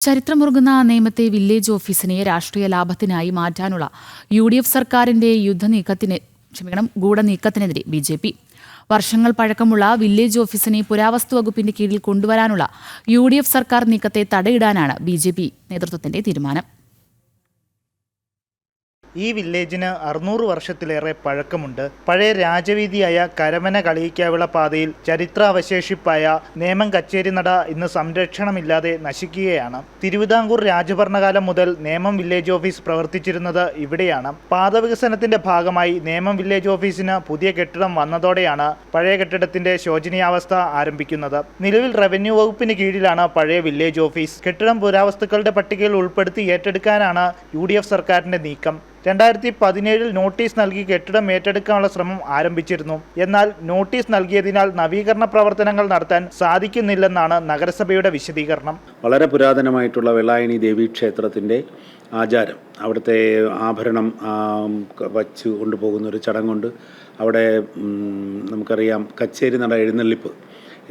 ചരിത്രമുറുകുന്ന നേമത്തെ village ഓഫീസിനെ രാഷ്ട്രീയ ലാഭത്തിനായി മാറ്റാനുള്ള UDF സർക്കാരിന്റെ ഗൂഢനീക്കത്തിനെതിരെ BJP. വർഷങ്ങൾ പഴക്കമുള്ള വില്ലേജ് ഓഫീസിനെ പുരാവസ്തു വകുപ്പിന്റെ കീഴിൽ കൊണ്ടുവരാനുള്ള UDF സർക്കാർ നീക്കത്തെ തടയിടാനാണ് BJP നേതൃത്വത്തിന്റെ തീരുമാനം. ഈ വില്ലേജിന് 600 വർഷത്തിലേറെ പഴക്കമുണ്ട്. പഴയ രാജവീതിയായ കരമന കളിയിക്കാവിള പാതയിൽ ചരിത്രാവശേഷിപ്പായ നേമം കച്ചേരിനട ഇന്ന് സംരക്ഷണമില്ലാതെ നശിക്കുകയാണ്. തിരുവിതാംകൂർ രാജഭരണകാലം മുതൽ നേമം വില്ലേജ് ഓഫീസ് പ്രവർത്തിച്ചിരുന്നത് ഇവിടെയാണ്. പാത വികസനത്തിന്റെ ഭാഗമായി നേമം വില്ലേജ് ഓഫീസിന് പുതിയ കെട്ടിടം വന്നതോടെയാണ് പഴയ കെട്ടിടത്തിന്റെ ശോചനീയാവസ്ഥ ആരംഭിക്കുന്നത്. നിലവിൽ റവന്യൂ വകുപ്പിന് കീഴിലാണ് പഴയ വില്ലേജ് ഓഫീസ്. കെട്ടിടം പുരാവസ്തുക്കളുടെ പട്ടികയിൽ ഉൾപ്പെടുത്തി ഏറ്റെടുക്കാനാണ് UDF സർക്കാരിന്റെ നീക്കം. 2017 നോട്ടീസ് നൽകി കെട്ടിടം ഏറ്റെടുക്കാനുള്ള ശ്രമം ആരംഭിച്ചിരുന്നു. എന്നാൽ നോട്ടീസ് നൽകിയതിനാൽ നവീകരണ പ്രവർത്തനങ്ങൾ നടത്താൻ സാധിക്കുന്നില്ലെന്നാണ് നഗരസഭയുടെ വിശദീകരണം. വളരെ പുരാതനമായിട്ടുള്ള വെള്ളായണി ദേവീ ക്ഷേത്രത്തിൻ്റെ ആചാരം, അവിടുത്തെ ആഭരണം വച്ച് കൊണ്ടുപോകുന്ന ഒരു ചടങ്ങുണ്ട്. അവിടെ നമുക്കറിയാം കച്ചേരി നട എഴുന്നള്ളിപ്പ്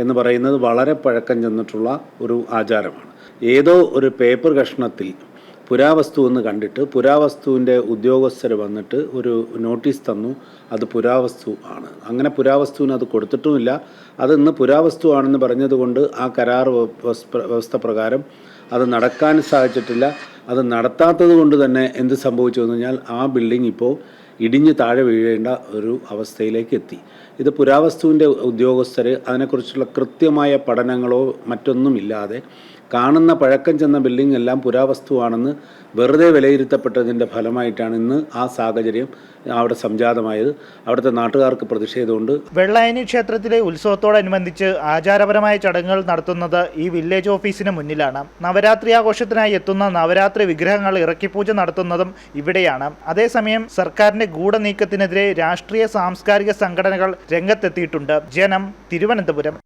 എന്ന് പറയുന്നത് വളരെ പഴക്കം ചെന്നിട്ടുള്ള ഒരു ആചാരമാണ്. ഏതോ ഒരു പേപ്പർ കഷ്ണത്തിൽ പുരാവസ്തു എന്ന് കണ്ടിട്ട് പുരാവസ്തുവിൻ്റെ ഉദ്യോഗസ്ഥർ വന്നിട്ട് ഒരു നോട്ടീസ് തന്നു, അത് പുരാവസ്തു ആണ്. അങ്ങനെ പുരാവസ്തുവിന് അത് കൊടുത്തിട്ടുമില്ല. അത് ഇന്ന് പുരാവസ്തു ആണെന്ന് പറഞ്ഞതുകൊണ്ട് ആ കരാർ വ്യവസ്ഥ പ്രകാരം അത് നടക്കാൻ സാധിച്ചിട്ടില്ല. അത് നടത്താത്തത് കൊണ്ട് തന്നെ എന്ത് സംഭവിച്ചു എന്ന് പറഞ്ഞാൽ ആ ബിൽഡിംഗ് ഇപ്പോൾ ഇടിഞ്ഞ് താഴെ വീഴേണ്ട ഒരു അവസ്ഥയിലേക്ക് എത്തി. ഇത് പുരാവസ്തുവിൻ്റെ ഉദ്യോഗസ്ഥർ അതിനെക്കുറിച്ചുള്ള കൃത്യമായ പഠനങ്ങളോ മറ്റൊന്നുമില്ലാതെ കാണുന്ന പഴക്കം ചെന്ന ബിൽഡിംഗ് എല്ലാം പുരാവസ്തുവാണെന്ന് വെറുതെ വിലയിരുത്തപ്പെട്ടതിൻ്റെ ഫലമായിട്ടാണ് ഇന്ന് ആ സാഹചര്യം അവിടെ സംജാതമായത്. അവിടുത്തെ നാട്ടുകാർക്ക് പ്രതിഷേധമുണ്ട്. വെള്ളായണി ക്ഷേത്രത്തിലെ ഉത്സവത്തോടനുബന്ധിച്ച് ആചാരപരമായ ചടങ്ങുകൾ നടത്തുന്നത് ഈ വില്ലേജ് ഓഫീസിന് മുന്നിലാണ്. നവരാത്രി ആഘോഷത്തിനായി എത്തുന്ന നവരാത്രി വിഗ്രഹങ്ങൾ ഇറക്കിപ്പൂജ നടത്തുന്നതും ഇവിടെയാണ്. അതേസമയം സർക്കാരിന്റെ ഗൂഢനീക്കത്തിനെതിരെ രാഷ്ട്രീയ സാംസ്കാരിക സംഘടനകൾ രംഗത്തെത്തിയിട്ടുണ്ട്. ജനം, തിരുവനന്തപുരം.